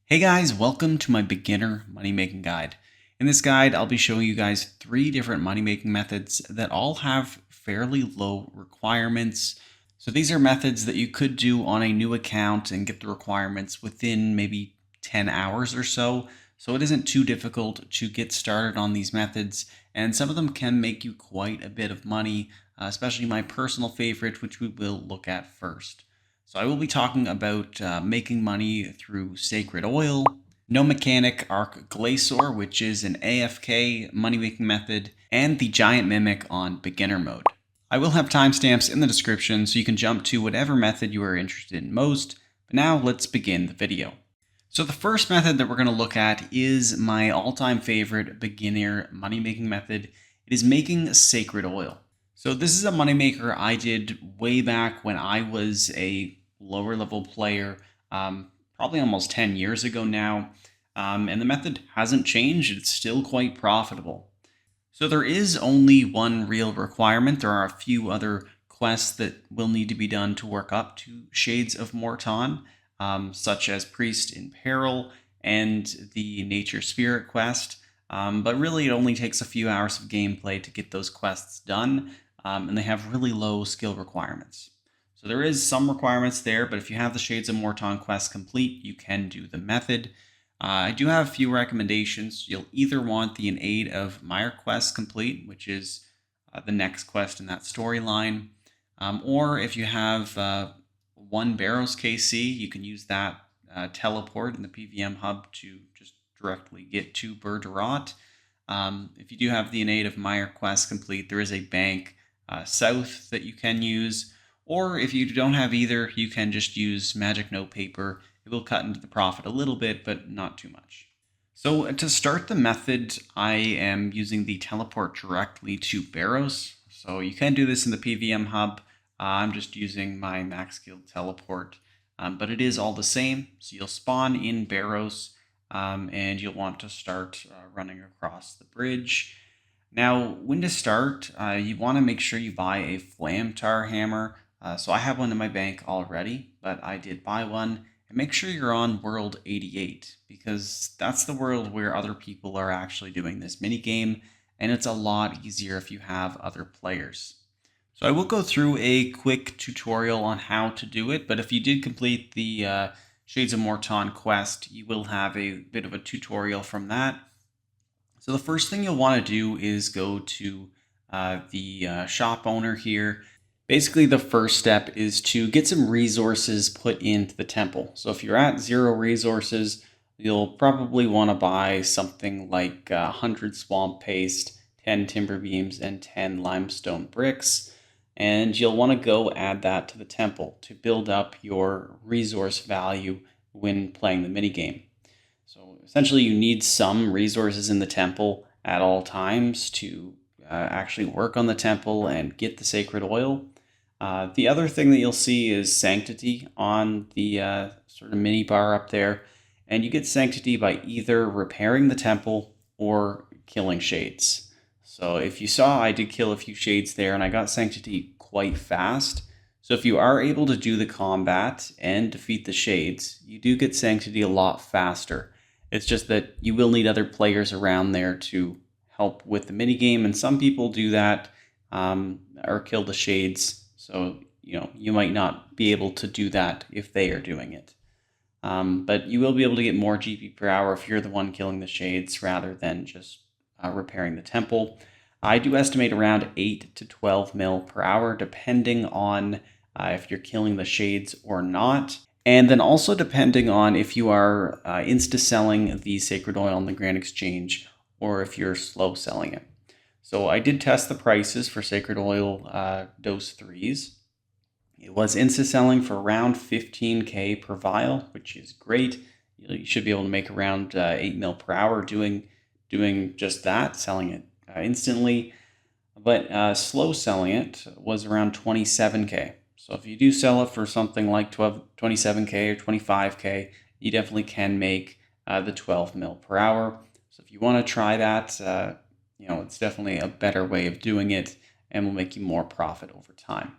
Hey guys, welcome to my beginner money making guide. In this guide, I'll be showing you guys 3 different money making methods that all have fairly low requirements. So these are methods that you could do on a new account and get the requirements within maybe 10 hours or so. So it isn't too difficult to get started on these methods, and some of them can make you quite a bit of money, especially my personal favorite, which we will look at first. So I will be talking about making money through Sacred Oil, No Mechanic Arc Glacor, which is an AFK money-making method, and the Giant Mimic on beginner mode. I will have timestamps in the description so you can jump to whatever method you are interested in most, but now let's begin the video. So the first method that we're going to look at is my all-time favorite beginner money-making method. It is making Sacred Oil. So this is a moneymaker I did way back when I was a lower level player, probably almost 10 years ago now. And the method hasn't changed. It's still quite profitable. So there is only one real requirement. There are a few other quests that will need to be done to work up to Shades of Morton, such as Priest in Peril and the Nature Spirit quest. But really it only takes a few hours of gameplay to get those quests done. And they have really low skill requirements. So there is some requirements there, but if you have the Shades of Morton quest complete, you can do the method. I do have a few recommendations. You'll either want the In Aid of Meyer quest complete, which is the next quest in that storyline, or if you have one Barrows KC, you can use that teleport in the PVM hub to just directly get to Bergerot. If you do have the In Aid of Meyer quest complete, there is a bank south that you can use, or if you don't have either, you can just use Magic Note Paper. It will cut into the profit a little bit, but not too much. So to start the method, I am using the teleport directly to Barrows. So you can do this in the PVM hub. I'm just using my max skill teleport, but it is all the same. So you'll spawn in Barrows, and you'll want to start running across the bridge. Now, when to start, you want to make sure you buy a Flamtar hammer. So I have one in my bank already, but I did buy one. And make sure you're on World 88, because that's the world where other people are actually doing this minigame, and it's a lot easier if you have other players. So I will go through a quick tutorial on how to do it, but if you did complete the Shades of Morton quest, you will have a bit of a tutorial from that. So the first thing you'll want to do is go to the shop owner here. Basically, the first step is to get some resources put into the temple. So if you're at 0 resources, you'll probably want to buy something like 100 swamp paste, 10 timber beams, and 10 limestone bricks. And you'll want to go add that to the temple to build up your resource value when playing the minigame. So essentially you need some resources in the temple at all times to actually work on the temple and get the sacred oil. The other thing that you'll see is Sanctity on the sort of mini bar up there. And you get Sanctity by either repairing the temple or killing shades. So if you saw, I did kill a few shades there and I got Sanctity quite fast. So if you are able to do the combat and defeat the shades, you do get Sanctity a lot faster. It's just that you will need other players around there to help with the minigame, and some people do that or kill the shades. So, you might not be able to do that if they are doing it. But you will be able to get more GP per hour if you're the one killing the shades rather than just repairing the temple. I do estimate around 8 to 12 mil per hour, depending on if you're killing the shades or not. And then also depending on if you are insta-selling the Sacred Oil on the Grand Exchange or if you're slow selling it. So I did test the prices for Sacred Oil Dose 3s. It was insta-selling for around 15k per vial, which is great. You should be able to make around 8 mil per hour doing just that, selling it instantly. But slow selling it was around 27k. So if you do sell it for something like 27k or 25k, you definitely can make the 12 mil per hour. So if you want to try that, it's definitely a better way of doing it and will make you more profit over time.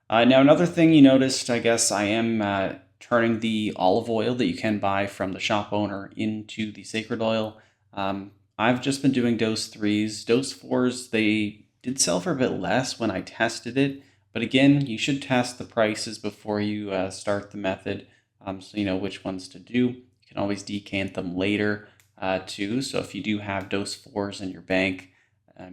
Now, another thing you noticed, I guess I am turning the olive oil that you can buy from the shop owner into the sacred oil. I've just been doing dose 3s. Dose 4s, they did sell for a bit less when I tested it, but again, you should test the prices before you start the method, so you know which ones to do. You can always decant them later too, so if you do have dose 4s in your bank,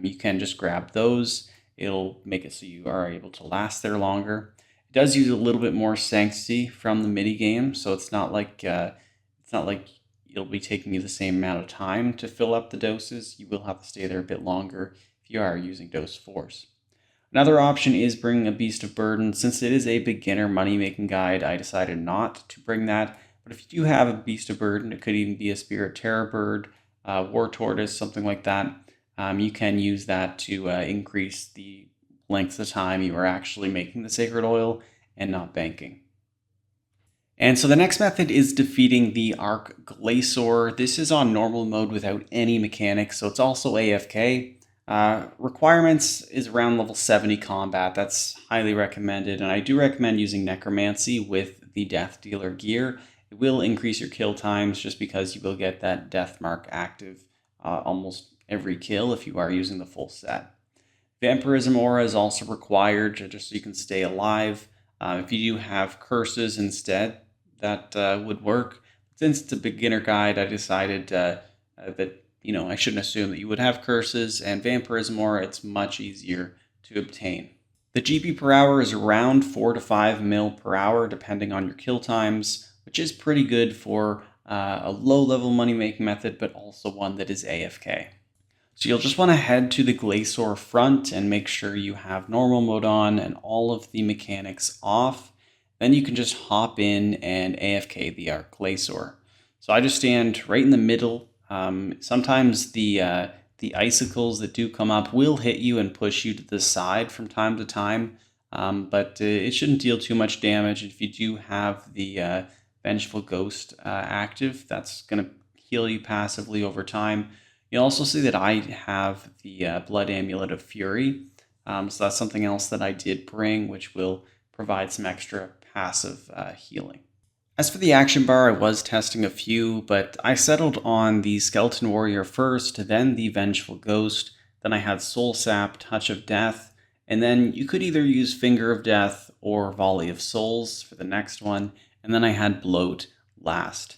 you can just grab those. It'll make it so you are able to last there longer. It does use a little bit more sanctity from the mini game, so it's not like it'll be taking you the same amount of time to fill up the doses. You will have to stay there a bit longer if you are using dose 4s. Another option is bringing a Beast of Burden. Since it is a beginner money-making guide, I decided not to bring that. But if you do have a Beast of Burden, it could even be a Spirit Terror Bird, War Tortoise, something like that. You can use that to increase the length of time you are actually making the sacred oil and not banking. And so the next method is defeating the Arc Glacor. This is on normal mode without any mechanics, so it's also AFK. Requirements is around level 70 combat. That's highly recommended, and I do recommend using Necromancy with the Death Dealer gear. It will increase your kill times just because you will get that death mark active almost every kill if you are using the full set. Vampirism Aura is also required just so you can stay alive. If you do have curses instead, that would work. Since it's a beginner guide, I decided that I shouldn't assume that you would have curses, and Vampirism Aura, it's much easier to obtain. The GP per hour is around 4 to 5 mil per hour, depending on your kill times, which is pretty good for a low-level money-making method, but also one that is AFK. So you'll just want to head to the Glacor front and make sure you have normal mode on and all of the mechanics off. Then you can just hop in and AFK the Arc Glacor. So I just stand right in the middle. Sometimes the icicles that do come up will hit you and push you to the side from time to time, but it shouldn't deal too much damage. If you do have the Vengeful Ghost active, that's going to heal you passively over time. You'll also see that I have the Blood Amulet of Fury, so that's something else that I did bring, which will provide some extra passive healing. As for the action bar, I was testing a few, but I settled on the Skeleton Warrior first, then the Vengeful Ghost, then I had Soul Sap, Touch of Death, and then you could either use Finger of Death or Volley of Souls for the next one, and then I had Bloat last.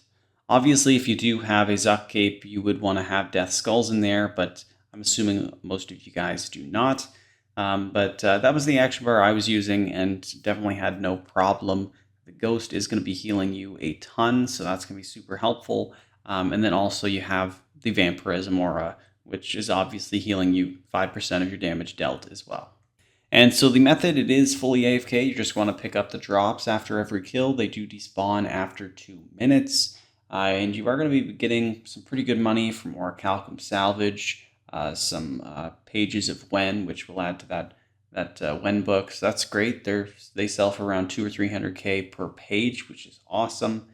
Obviously, if you do have a Zuck Cape, you would want to have Death Skulls in there, but I'm assuming most of you guys do not. But that was the action bar I was using, and definitely had no problem. The Ghost is going to be healing you a ton, so that's going to be super helpful. And then also you have the Vampirism Aura, which is obviously healing you 5% of your damage dealt as well. And so the method, it is fully AFK. You just want to pick up the drops after every kill. They do despawn after 2 minutes. And you are going to be getting some pretty good money from Orichalcum Salvage, some pages of Wen, which will add to that Wen book. So that's great. They sell for around 200 or 300k per page, which is awesome.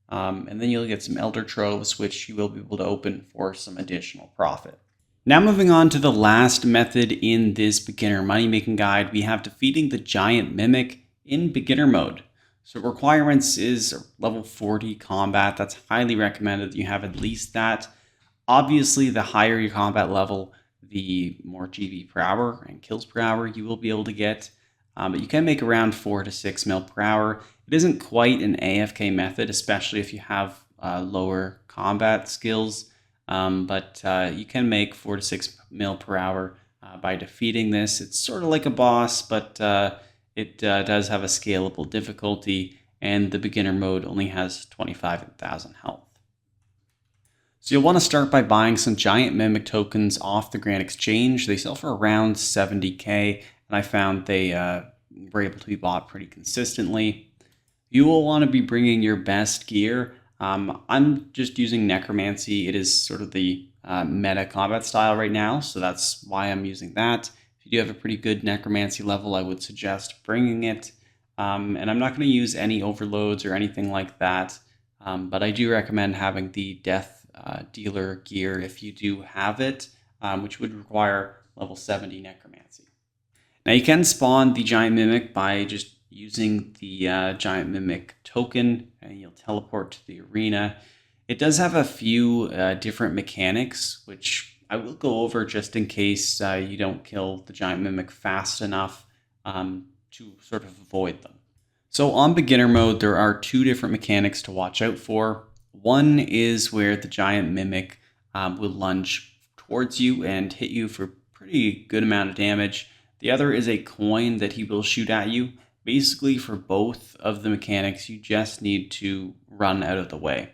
And then you'll get some Elder Troves, which you will be able to open for some additional profit. Now moving on to the last method in this beginner money-making guide, we have defeating the Giant Mimic in beginner mode. So requirements is level 40 combat. That's highly recommended that you have at least that. Obviously, the higher your combat level, the more GP per hour and kills per hour you will be able to get. But you can make around 4 to 6 mil per hour. It isn't quite an AFK method, especially if you have lower combat skills. But you can make 4 to 6 mil per hour by defeating this. It's sort of like a boss, but it does have a scalable difficulty, and the beginner mode only has 25,000 health. So you'll want to start by buying some Giant Mimic tokens off the Grand Exchange. They sell for around 70k, and I found they were able to be bought pretty consistently. You will want to be bringing your best gear. I'm just using Necromancy. It is sort of the meta combat style right now, so that's why I'm using that. If you do have a pretty good Necromancy level, I would suggest bringing it. And I'm not going to use any overloads or anything like that, but I do recommend having the Death Dealer gear if you do have it, which would require level 70 Necromancy. Now you can spawn the Giant Mimic by just using the giant mimic token, and you'll teleport to the arena. It does have a few different mechanics, which I will go over just in case you don't kill the giant mimic fast enough to sort of avoid them. So on beginner mode, there are two different mechanics to watch out for. One is where the giant mimic will lunge towards you and hit you for a pretty good amount of damage. The other is a coin that he will shoot at you. Basically, for both of the mechanics, you just need to run out of the way.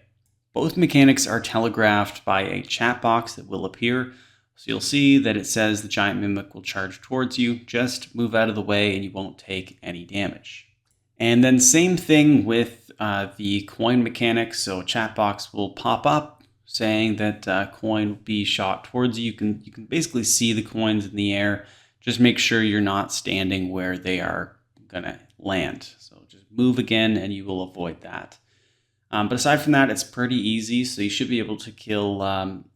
Both mechanics are telegraphed by a chat box that will appear. So you'll see that it says the giant mimic will charge towards you. Just move out of the way and you won't take any damage. And then same thing with the coin mechanics. So a chat box will pop up saying that coin will be shot towards you. You can basically see the coins in the air. Just make sure you're not standing where they are gonna land. So just move again and you will avoid that. But aside from that, it's pretty easy. So you should be able to kill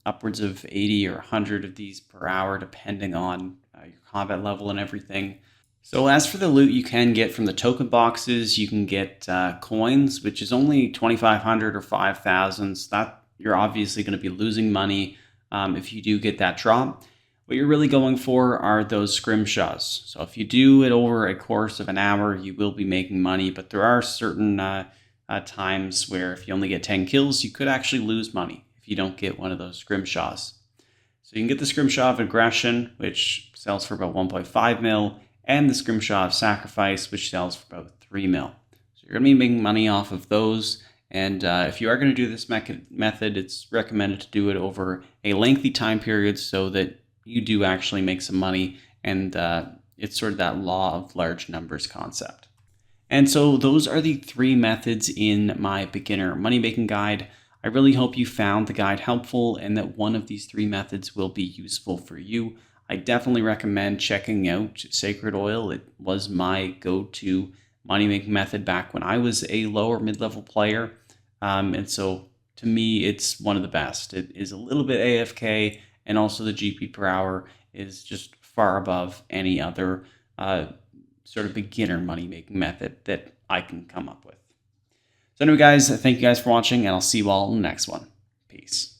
upwards of 80 or 100 of these per hour, depending on your combat level and everything. So as for the loot you can get from the token boxes, you can get coins, which is only 2,500 or 5,000. So that you're obviously going to be losing money if you do get that drop. What you're really going for are those scrimshaws. So if you do it over a course of an hour, you will be making money, but there are certain times where if you only get 10 kills, you could actually lose money if you don't get one of those scrimshaws. So you can get the scrimshaw of aggression, which sells for about 1.5 mil, and the scrimshaw of sacrifice, which sells for about 3 mil. So you're going to be making money off of those. And if you are going to do this method, it's recommended to do it over a lengthy time period so that you do actually make some money. And it's sort of that law of large numbers concept. And so those are the three methods in my beginner money making guide. I really hope you found the guide helpful and that one of these three methods will be useful for you. I definitely recommend checking out Sacred Oil. It was my go-to money making method back when I was a lower mid-level player. And so to me, it's one of the best. It is a little bit AFK, and also the GP per hour is just far above any other sort of beginner money making method that I can come up with. So anyway, guys, thank you guys for watching, and I'll see you all in the next one. Peace.